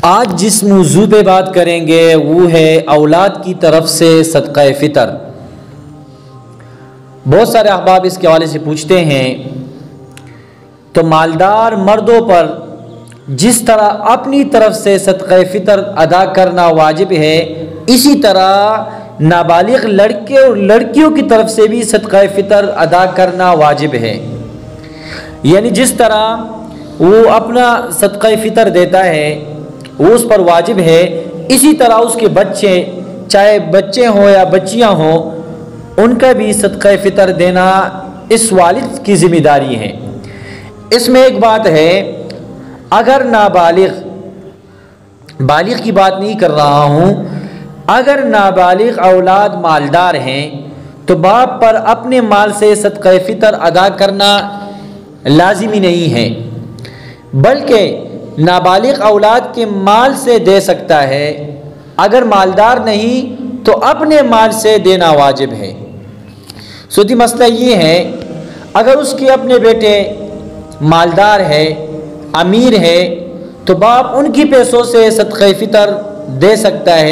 آج جس موضوع پہ بات کریں گے وہ ہے اولاد کی طرف سے صدقہ فطر۔ بہت سارے احباب اس کے حوالے سے پوچھتے ہیں تو مالدار مردوں پر جس طرح اپنی طرف سے صدقہ فطر ادا کرنا واجب ہے، اسی طرح نابالغ لڑکے اور لڑکیوں کی طرف سے بھی صدقہ فطر ادا کرنا واجب ہے۔ یعنی جس طرح وہ اپنا صدقہ فطر دیتا ہے وہ اس پر واجب ہے، اسی طرح اس کے بچے، چاہے بچے ہوں یا بچیاں ہوں، ان کا بھی صدقہ فطر دینا اس والد کی ذمہ داری ہے۔ اس میں ایک بات ہے، اگر نابالغ، بالغ کی بات نہیں کر رہا ہوں، اگر نابالغ اولاد مالدار ہیں تو باپ پر اپنے مال سے صدقہ فطر ادا کرنا لازمی نہیں ہے، بلکہ نابالغ اولاد کے مال سے دے سکتا ہے۔ اگر مالدار نہیں تو اپنے مال سے دینا واجب ہے۔ سودی مسئلہ یہ ہے، اگر اس کے اپنے بیٹے مالدار ہے، امیر ہے، تو باپ ان کی پیسوں سے صدقہ فطر دے سکتا ہے۔